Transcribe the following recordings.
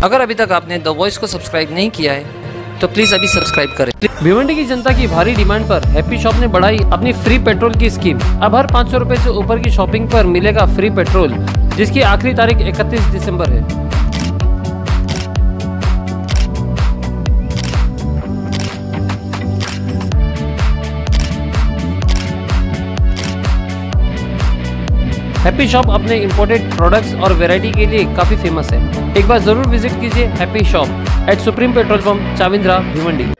अगर अभी तक आपने द वॉइस को सब्सक्राइब नहीं किया है तो प्लीज़ अभी सब्सक्राइब करें। भिवंडी की जनता की भारी डिमांड पर हैप्पी शॉप ने बढ़ाई अपनी फ्री पेट्रोल की स्कीम। अब हर 500 रुपये से ऊपर की शॉपिंग पर मिलेगा फ्री पेट्रोल, जिसकी आखिरी तारीख 31 दिसंबर है। हैप्पी शॉप अपने इंपोर्टेड प्रोडक्ट्स और वैरायटी के लिए काफ़ी फेमस है। एक बार ज़रूर विजिट कीजिए happy shop at supreme petrol pump, Chavindra, Bhiwandi.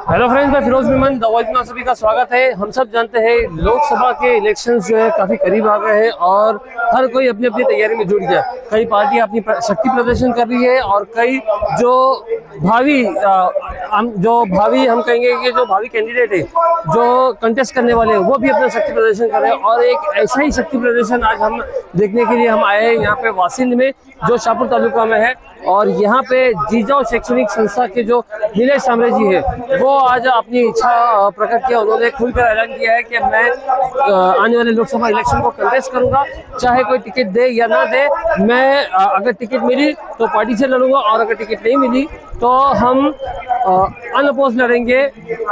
Hello friends, मैं फिरोज मेमन, द वॉइस में आप सभी का स्वागत है। हम सब जानते हैं लोकसभा के इलेक्शंस जो है काफ़ी करीब आ गए हैं और हर कोई अपनी अपनी तैयारी में जुट गया। कई पार्टियां अपनी शक्ति प्रदर्शन कर रही है और कई जो भावी हम कहेंगे कि जो भावी कैंडिडेट है, जो कंटेस्ट करने वाले हैं, वो भी अपना शक्ति प्रदर्शन कर रहे हैं। और एक ऐसा ही शक्ति प्रदर्शन आज हम देखने के लिए हम आए हैं यहाँ पे वासिंद में, जो शाहपुर तालुका में है। और यहाँ पे जिजाऊ शैक्षणिक संस्था के जो नीलेश सांबरे जी है, वो आज अपनी इच्छा प्रकट किया। उन्होंने खुलकर ऐलान किया है कि मैं आने वाले लोकसभा इलेक्शन को कंटेस्ट करूंगा, चाहे कोई टिकट दे या ना दे। मैं अगर टिकट मिली तो पार्टी से लड़ूंगा और अगर टिकट नहीं मिली तो हम अनअपोज लड़ेंगे,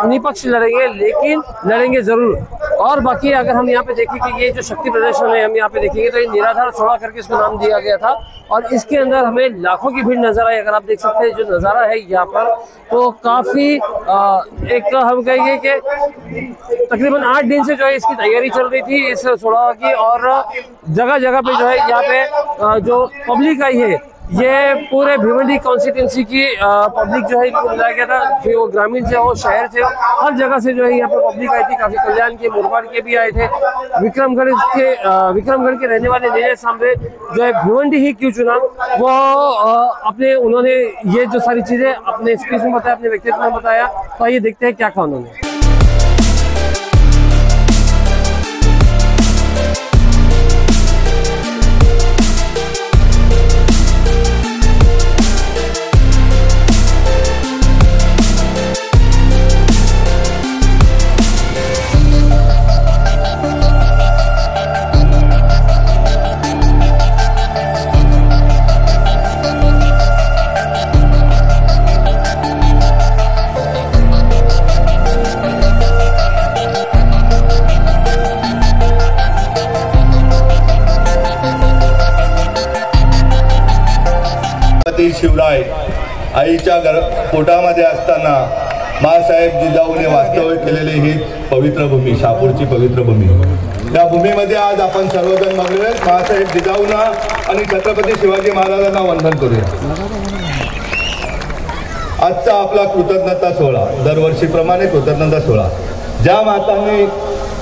निपक्ष लड़ेंगे, लेकिन लड़ेंगे जरूर। और बाकी अगर हम यहाँ पे देखें कि ये जो शक्ति प्रदर्शन है, हम यहाँ पे देखेंगे तो ये निराधार सोड़ा करके इसको नाम दिया गया था और इसके अंदर हमें लाखों की भीड़ नजर आई। अगर आप देख सकते हैं जो नज़ारा है यहाँ पर, तो काफ़ी एक हम कहेंगे कि तकरीबन 8 दिन से जो है इसकी तैयारी चल रही थी इस सोड़ा की। और जगह जगह पे जो है यहाँ पे जो पब्लिक आई है, ये पूरे भिवंडी कॉन्स्टिट्यूंसी की पब्लिक जो है इनको बुलाया गया था। फिर वो ग्रामीण से हो, शहर से हो, हर जगह से जो है यहाँ पे पब्लिक आई थी। काफी कल्याण के, मुरबाड़ के भी आए थे। विक्रमगढ़ के रहने वाले नीलेश सांबरे जो है भिवंडी ही क्यों चुना, वो उन्होंने ये जो सारी चीजें अपने स्पीच में बताया, अपने व्यक्तित्व में बताया। तो आइए देखते हैं क्या कहा उन्होंने। शिवराय आईच्या पोटामध्ये असताना माँसाहेब जिजाऊने वास्तव्य केलेली ही पवित्र भूमी, शाहपूरची पवित्र भूमी, या भूमीमध्ये आज आपण सर्वजण बघूया माँसाहेब जिजाऊंना आणि छत्रपती शिवाजी महाराजांना वंदन करूया। आजचा आपला कृतज्ञता सोहळा, दरवर्षीप्रमाणे कृतज्ञता सोहळा, ज्या मातांनी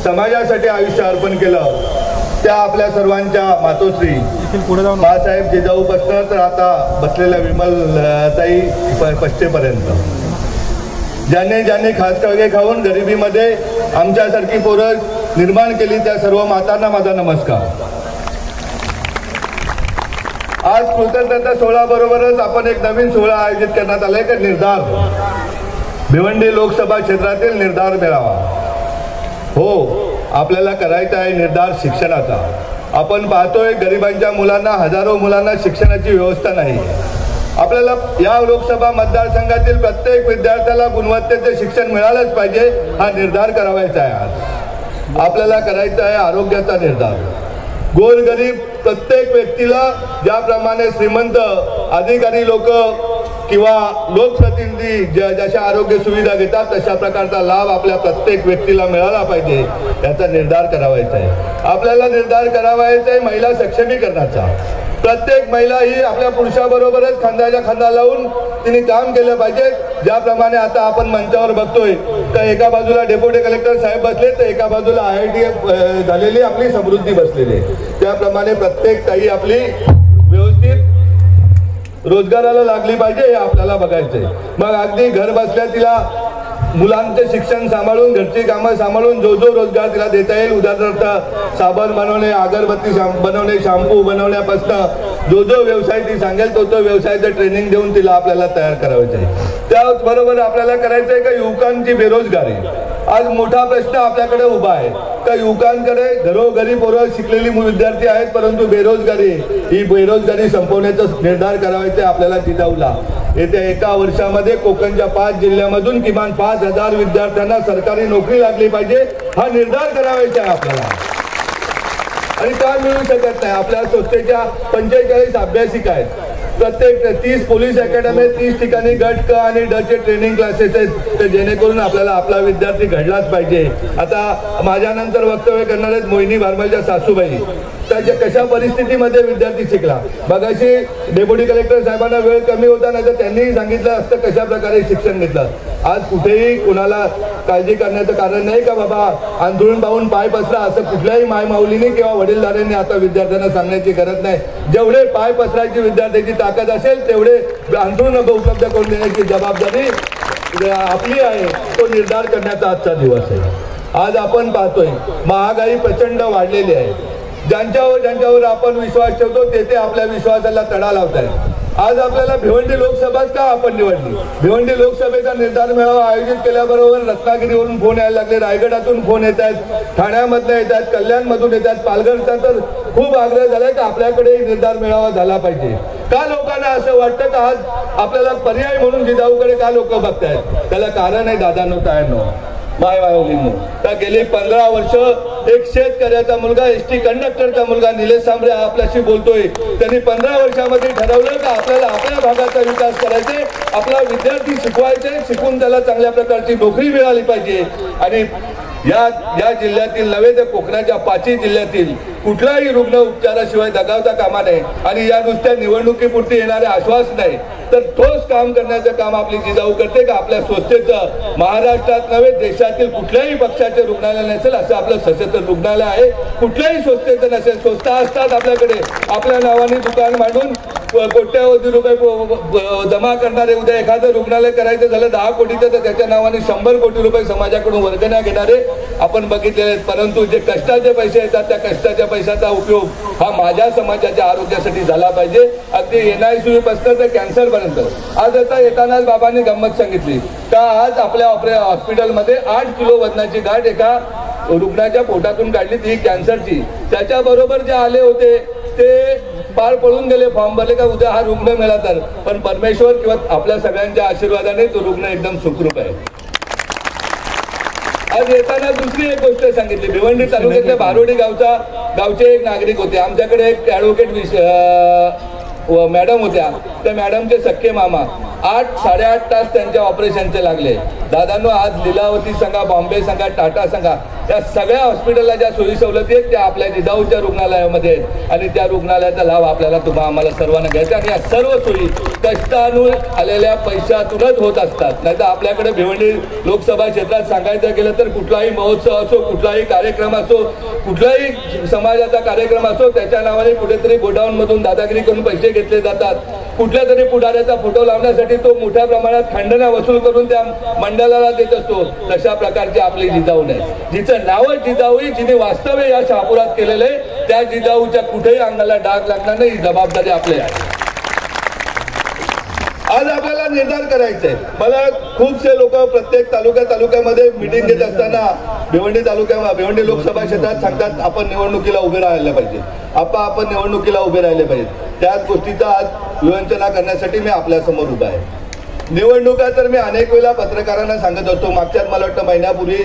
समाजासाठी आयुष्य अर्पण केलं त्या आपल्या सर्वांच्या मातोश्री माँसाहेब जिजाऊपासून तर आता बसलेल्या विमलताई पश्चेपर्यंत ज्यांनी खास कळगे खाऊन गरिबीमध्ये आमच्यासारखी पोरं निर्माण केली, त्या सर्व मातांना माझा नमस्कार। आज कृतज्ञता सोहळा बरोबरच आपण एक नवीन सोहळा आयोजित करण्यात आलाय की निर्धार, भिवंडी लोकसभा क्षेत्रातील निर्धार मेळावा। हो, आपल्याला करायचा आहे निर्धार शिक्षणाचा। आपण पाहतोय गरिबांच्या मुलांना, हजारो मुलांना शिक्षणाची व्यवस्था नाही। आपल्याला या लोकसभा मतदारसंघातील प्रत्येक विद्यार्थ्याला गुणवत्तेचे शिक्षण मिळालंच पाहिजे, हा निर्धार करायचा आहे। आज आपल्याला करायचा आहे आरोग्याचा निर्धार। गोरगरीब प्रत्येक व्यक्तीला ज्याप्रमाणे श्रीमंत अधिकारी लोक किंवा लोकप्रतिनिधी जशा आरोग्य सुविधा घेतात तशा प्रकारचा लाभ आपल्या प्रत्येक व्यक्तीला मिळाला पाहिजे, याचा निर्धार करायचा आहे। आपल्याला निर्धार करायचा आहे महिला सक्षमीकरणाचा। प्रत्येक महिला ही आपल्या पुरुषाबरोबरच खांद्याला खांदा लावून तिने काम केलं पाहिजे। ज्याप्रमाणे आता आपण मंचावर बघतोय तर एका बाजूला डेप्युटी कलेक्टर साहेब बसले, तर एका बाजूला IIT झालेली आपली समृद्धी बसलेली, त्याप्रमाणे प्रत्येक ताई आपली व्यवस्थित रोजगाराला लागली पाहिजे, हे आपल्याला बघायचंय। मग अगदी घर बसल्या तिला मुलांचे शिक्षण सांभाळून, घरची कामं सांभाळून जो रोजगार तिला देता येईल, उदाहरणार्थ साबण बनवणे, अगरबत्ती बनवणे, शॅम्पू बनवण्यापासून जो व्यवसाय ती सांगेल तो व्यवसायाचं ट्रेनिंग देऊन तिला आपल्याला तयार करायचं आहे। त्याचबरोबर आपल्याला करायचं आहे का युवकांची बेरोजगारी, आज मोठा प्रश्न आपल्याकडे उभा आहे का युवकांकडे घरोघरी पोरं शिकलेली विद्यार्थी आहेत, परंतु ही बेरोजगारी संपवण्याचा निर्धार करायचा आपल्याला जिजाऊला. येत्या एका वर्षामध्ये कोकणच्या 5 जिल्ह्यामधून किमान 5,000 विद्यार्थ्यांना सरकारी नोकरी लागली पाहिजे, हा निर्धार करायचा आहे आपल्याला. आणि का मिळू शकत नाही? आपल्या संस्थेच्या 45 अभ्यासिका आहेत, प्रत्येक 30 पोलीस अकॅडमी, 30 ठिकाणी गट क आणि ड चे ट्रेनिंग क्लासेस आहेत, तर जेणेकरून आपल्याला आपला विद्यार्थी घडलाच पाहिजे. आता माझ्यानंतर वक्तव्य करणार आहेत मोहिनी भारमलच्या सासूबाई. त्याच्या कशा परिस्थितीमध्ये विद्यार्थी शिकला. मगाशी डेप्युटी कलेक्टर साहेबांना वेळ कमी होता, नाही तर त्यांनीही सांगितलं असतं कशा प्रकारे शिक्षण घेतलं. आज कुठेही कुणाला काळजी करण्याचं कारण नाही का बाबा अंथरुण पाहून पाय पसरा, असं कुठल्याही मायमाऊलीने किंवा वडीलधाऱ्यांनी आता विद्यार्थ्यांना सांगण्याची गरज नाही. जेवढे पाय पसरायची विद्यार्थ्याची ताकद असेल तेवढे अंथरुण उपलब्ध करून देण्याची जबाबदारी आपली आहे. तो निर्धार करण्याचा आजचा दिवस आहे. आज आपण पाहतोय महागाई प्रचंड वाढलेली आहे. ज्यांच्यावर आपण विश्वास ठेवतो ते आपल्या विश्वासाला तडा लावत आहेत. आज आपल्याला भिवंडी लोकसभाच का आपण निवडली? भिवंडी लोकसभेचा निर्धार मेळावा आयोजित केल्याबरोबर रत्नागिरीवरून फोन यायला लागले, रायगडातून फोन येत आहेत, ठाण्यामधनं येत आहेत, कल्याणमधून येत आहेत, पालघरचा तर खूप आग्रह झालाय की आपल्याकडे निर्धार मेळावा झाला पाहिजे. का लोकांना असं वाटतं का आज आपल्याला पर्याय म्हणून जिजाऊकडे का लोक बघतायत? त्याला कारण आहे दादांनो, तायांनो, मायमाऊलींनो. का गेली 15 वर्ष एक शेतकऱ्याचा मुलगा, एसटी कंडक्टरचा मुलगा निलेश सांबरे आपल्याशी बोलतोय. त्यांनी 15 वर्षामध्ये ठरवलं का आपल्याला आपल्या भागाचा विकास करायचे, आपला विद्यार्थी शिकवायचे, शिकून त्याला चांगल्या प्रकारची नोकरी मिळाली पाहिजे. आणि या जिल्ह्यातील नव्हे तर कोकणाच्या 5 जिल्ह्यातील कुठलाही रुग्ण उपचाराशिवाय दगावता कामा नये. आणि या नुसत्या निवडणुकीपुरती येणारे आश्वासन नाही तर ठोस काम करण्याचं काम आपली जिजाऊ करते. का आपल्या संस्थेचं महाराष्ट्रात नव्हे देशातील कुठल्याही पक्षाचे रुग्णालय नसेल असं आपलं सशस्त्र रुग्णालय आहे. कुठल्याही संस्थेचं नसेल. संस्था असतात आपल्याकडे, आपल्या नावाने दुकान मांडून कोट्यावधी रुपये जमा करणारे. उद्या एखादं रुग्णालय करायचं झालं 10 कोटीचं तर त्याच्या नावाने 100 कोटी रुपये समाजाकडून वर्गण्या घेणारे आपण बघितलेले आहेत. परंतु जे कष्टाचे पैसे येतात त्या कष्टाच्या पैशाचा उपयोग हा माझ्या समाजाच्या आरोग्यासाठी झाला पाहिजे. अगदी NICU पासून तर कॅन्सर पर्यंत. आज आता येतानाच बाबांनी गंमत सांगितली का आज आपल्या हॉस्पिटलमध्ये 8 किलो वजनाची गाठ एका रुग्णाच्या पोटातून काढली, ती कॅन्सरची. त्याच्याबरोबर जे आले होते ते पार पळून गेले, फॉर्म भरले का उद्या हा रुग्ण मिळाला तर. पण परमेश्वर किंवा आपल्या सगळ्यांच्या आशीर्वादाने तो रुग्ण एकदम सुखरूप आहे. आज येताना दुसरी एक गोष्ट सांगितली. भिवंडी तालुक्यातल्या बारोडी गावचे एक नागरिक होते. आमच्याकडे एक ॲडव्होकेट मॅडम होत्या. त्या मॅडमचे सख्खे मामा 8-8.5 तास त्यांच्या ऑपरेशनचे लागले. दादांनो आज लीलावती सांगा, बॉम्बे सांगा, टाटा सांगा, या सगळ्या हॉस्पिटलला ज्या सोयी सवलती आहेत त्या आपल्या जिजाऊच्या रुग्णालयामध्ये आहेत. आणि त्या रुग्णालयाचा लाभ आपल्याला आम्हाला सर्वांना घ्यायचा. आणि या सर्व सोयी कष्टातून आलेल्या पैशातूनच होत असतात. नाही तर आपल्याकडे भिवंडी लोकसभा क्षेत्रात सांगायचं गेलं तर कुठलाही महोत्सव असो, कुठलाही कार्यक्रम असो, कुठलाही समाजाचा कार्यक्रम असो, त्याच्या नावाने कुठेतरी गोडाऊनमधून दादागिरी करून पैसे घेतले जातात. कुठल्या तरी पुढाऱ्याचा फोटो लावण्यासाठी तो मोठ्या प्रमाणात खंडना वसूल करून त्या मंडळाला देत असतो. तशा प्रकारची आपली जिजाऊ नाही. जिचं नावच जिजाऊ, जिने वास्तव्य या शहापुरात केलेले, त्या जिजाऊच्या कुठेही अंगाला डाग लागणार नाही. ही जबाबदारी आपली आहे. आज आपल्याला निर्धार करायचा आहे. मला खूपसे लोक प्रत्येक तालुक्यामध्ये मिटिंग घेत असताना भिवंडी लोकसभा क्षेत्रात सांगतात आपण निवडणुकीला उभे राहायला पाहिजे, आपण निवडणुकीला उभे राहिले पाहिजे. त्याच गोष्टीचा आज विवंचना करण्यासाठी मी आपल्या समोर उभा आहे. निवडणुका तर मी अनेक वेळा पत्रकारांना सांगत असतो. मागच्याच मला वाटतं महिन्यापूर्वी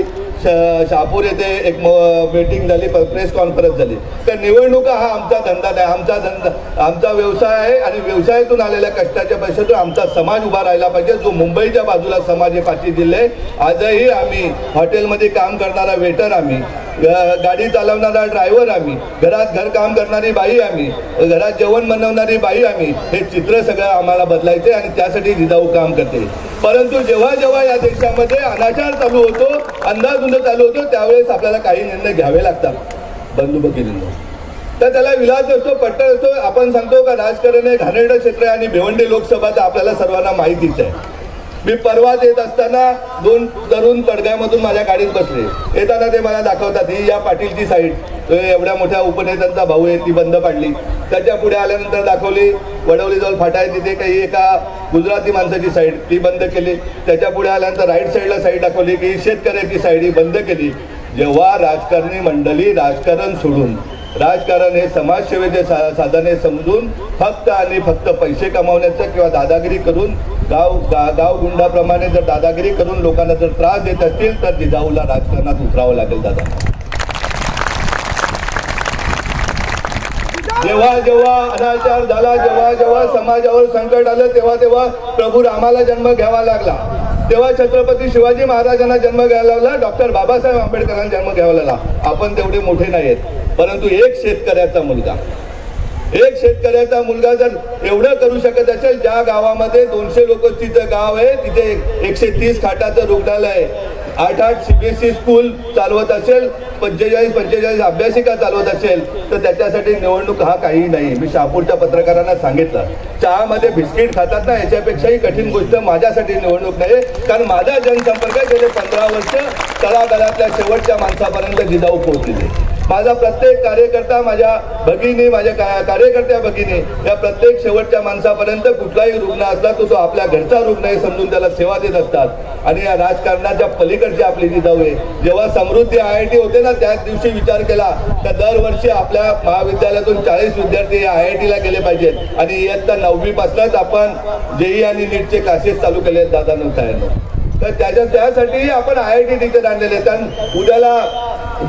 शहापूर येथे एक मीटिंग झाली, प्रेस कॉन्फरन्स झाली. तर निवडणुका हा आमचा धंदा नाही, आमचा व्यवसाय आहे. आणि व्यवसायातून आलेल्या कष्टाच्या पैशातून आमचा समाज उभा राहिला पाहिजे. जो मुंबईच्या बाजूला समाज आहे 5 जिल्हे, आजही आम्ही हॉटेलमध्ये काम करणारा वेटर, आम्ही गाडी चालवणारा ड्रायव्हर, आम्ही घरात घरकाम करणारी बाई, आम्ही घरात जेवण बनवणारी बाई, आम्ही हे चित्र सगळं आम्हाला बदलायचे. आणि त्यासाठी जिजाऊ काम करते. परंतु जेव्हा या देशामध्ये अनाचार चालू होतो, अंधाधुंद चालू होतो, त्यावेळेस आपल्याला काही निर्णय घ्यावे लागतात. बंधुभगिनींनो, तर त्याला विलास असतो, पट्ट असतो. आपण सांगतो का राजकारण हे घाणेरडं क्षेत्र आहे. आणि भिवंडी लोकसभा तर आपल्याला सर्वांना माहितीच आहे. मी परवाच येत असताना 2 तरुण तडगामधून माझ्या गाडीत बसले. येताना ते मला दाखवतात ही या पाटीलची साईट, एवढ्या मोठ्या उपनेत्यांचा भाऊ आहे, ती बंद पाडली. त्याच्या पुढे आल्यानंतर दाखवली वडवलीजवळ फाटा आहे तिथे काही एका गुजराती माणसाची साईड, ती बंद केली. त्याच्या पुढे आल्यानंतर राईट साईडला साईड दाखवली की शेतकऱ्याची साईड, ही बंद केली. जेव्हा राजकारणी मंडळी राजकारण सोडून, राजकारण हे समाजसेवेचे साधन हे समजून फक्त आणि फक्त पैसे कमावण्याचं किंवा दादागिरी करून गाव गुंडाप्रमाणे जर दादागिरी करून लोकांना जर त्रास देत असतील तर जिजाऊला राजकारणात उतरावं लागेल. दादा जेव्हा जेव्हा अनाचार झाला, जेव्हा जेव्हा समाजावर संकट आलं, तेव्हा प्रभू रामाला जन्म घ्यावा लागला. तेव्हा छत्रपती शिवाजी महाराजांना जन्म घ्यायला लागला, डॉक्टर बाबासाहेब आंबेडकरांना जन्म घ्यावा लागला. आपण तेवढे मोठे नाहीत, परंतु एक शेतकऱ्याचा मुलगा जर एवढं करू शकत असेल, ज्या गावामध्ये 200 लोक तिथं गाव आहे, तिथे 130 खाटाचं रुग्णालय आहे, 8 CBSE स्कूल चालवत असेल, 45 अभ्यासिका चालवत असेल, तर त्याच्यासाठी निवडणूक हा काही नाही. मी शहापूरच्या पत्रकारांना सांगितलं, चहामध्ये बिस्किट खातात ना, याच्यापेक्षाही कठीण गोष्ट माझ्यासाठी निवडणूक नाही. कारण माझा जनसंपर्क गेले 15 वर्ष तळागाळातल्या शेवटच्या माणसापर्यंत जिजाऊ पोहोचलेले. माझा प्रत्येक कार्यकर्ता, माझ्या भगिनी, माझ्या कार्यकर्त्या भगिनी, या प्रत्येक शेवटच्या माणसापर्यंत कुठलाही रुग्ण असला तो आपल्या घरचा रुग्ण आहे समजून त्याला सेवा देत असतात. आणि या राजकारणाच्या पलीकडची आपली जिजाऊ आहे. जेव्हा समृद्धी IIT होते ना, त्याच दिवशी विचार केला तर दरवर्षी आपल्या महाविद्यालयातून 40 विद्यार्थी IIT ला गेले पाहिजेत. आणि इयत्ता 9वी पासूनच आपण JEE आणि नीटचे क्लासेस चालू केले दादा नव्हता. तर त्यासाठी आपण IIT टीचर आणलेले. कारण उद्याला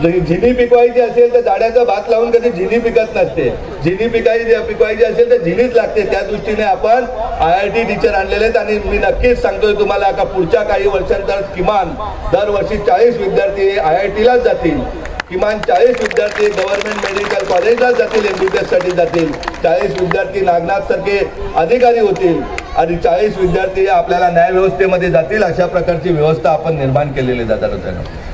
झिनी पिकवायची असेल तर जाड्याचा भात लावून कधी झिनी पिकत नसते, झिनी पिकवायची असेल तर झिनीच लागते. त्या दृष्टीने आपण IIT टीचर आणलेले आहेत. आणि मी नक्कीच सांगतोय तुम्हाला का पुढच्या काही वर्षांतर किमान दरवर्षी 40 विद्यार्थी IIT लाच जातील, किमान 40 विद्यार्थी गव्हर्नमेंट मेडिकल कॉलेजला जातील, MBBS साठी जातील, 40 विद्यार्थी नागनाथ सारखे अधिकारी होतील आणि 40 विद्यार्थी आपल्याला न्याय व्यवस्थेमध्ये जातील. अशा प्रकारची व्यवस्था आपण निर्माण केलेली जातात.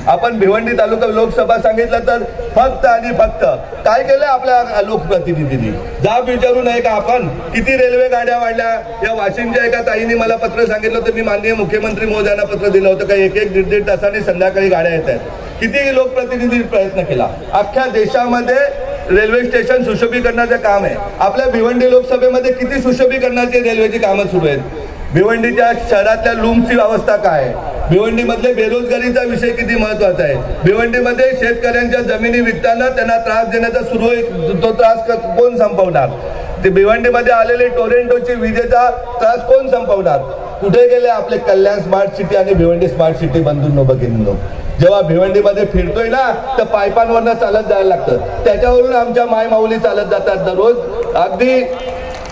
आपण भिवंडी तालुका लोकसभा सांगितलं तर फक्त आणि फक्त काय केलं आपल्या लोकप्रतिनिधींनी, जाब विचारू नये का आपण किती रेल्वे गाड्या वाढल्या. या वाशिमच्या एका ताईने मला पत्र सांगितलं होतं, मी माननीय मुख्यमंत्री महोदयांना पत्र दिलं होतं का 1-1, 1.5 तासाने संध्याकाळी गाड्या येत आहेत. किती लोकप्रतिनिधी प्रयत्न केला. अख्ख्या देशामध्ये रेल्वे स्टेशन सुशोभीकरणाचं काम आहे. आपल्या भिवंडी लोकसभेमध्ये किती सुशोभीकरणाची रेल्वेची कामं सुरू आहेत. भिवंडीच्या शहरातल्या लूमची अवस्था काय आहे, भिवंडीमधले बेरोजगारीचा विषय किती महत्वाचा आहे, भिवंडीमध्ये शेतकऱ्यांच्या जमिनी विकताना त्यांना त्रास देण्याचा सुरू आहे, तो त्रास कोण संपवणार. ते भिवंडीमध्ये आलेले टोरेंटोची विजेचा त्रास कोण संपवणार. कुठे गेले आपले कल्याण स्मार्ट सिटी आणि भिवंडी स्मार्ट सिटी बंधूंनो भगिनींनो. जेव्हा भिवंडीमध्ये फिरतोय ना तर पायपांवरनं चालत जायला लागतं, त्याच्यावरून आमच्या मायमाऊली चालत जातात दररोज. अगदी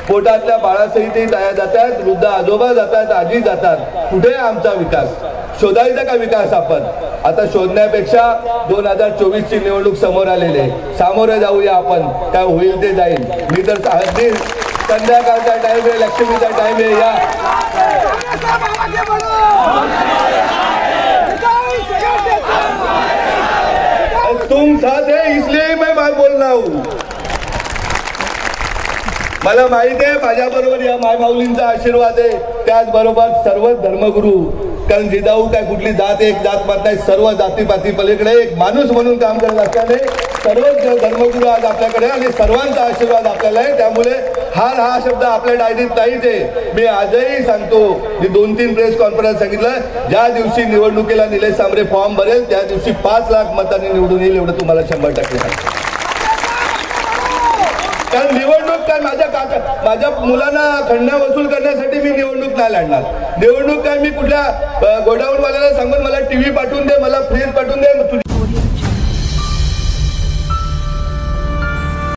पोटातल्या बाळासहितही ताया जातात, वृद्ध आजोबा जातात, आजी जातात. कुठे आमचा विकास शोधायचा का विकास आपण. आता शोधण्यापेक्षा 2024ची निवडणूक समोर आलेली, सामोरे जाऊया आपण, काय होईल ते जाईल. मी तर अगदी संध्याकाळचा टाइम आहे, लक्ष्मीचा टाइम आहे. या तुम साथ है इसलिए मैं बोल रहा हूं. मला माहिती आहे माझ्याबरोबर या मायमाऊलींचा आशीर्वाद आहे, त्याचबरोबर सर्व धर्मगुरू. कारण जिजाऊ काय कुठली जात एक जात पात नाही, सर्व जातीपाती पलीकडे एक माणूस म्हणून काम करत असल्याने सर्वच धर्मगुरू आज आपल्याकडे आणि सर्वांचा आशीर्वाद आपल्याला आहे. त्यामुळे हा शब्द आपल्या डायरीत नाहीच आहे. मी आजही सांगतो, मी 2-3 प्रेस कॉन्फरन्स सांगितलं, ज्या दिवशी निवडणुकीला निलेश सांबरे फॉर्म भरेल त्या दिवशी 5 लाख मतांनी निवडून येईल एवढं तुम्हाला 100% सांगतो. कारण निवडणूक काय माझ्या मुलांना खंडा वसूल करण्यासाठी मी निवडणूक नाही लढणार. निवडणूक काय मी कुठल्या गोडाऊनवाल्याला सांगून मला TV पाठवून दे, मला फ्रीज पाठवून दे,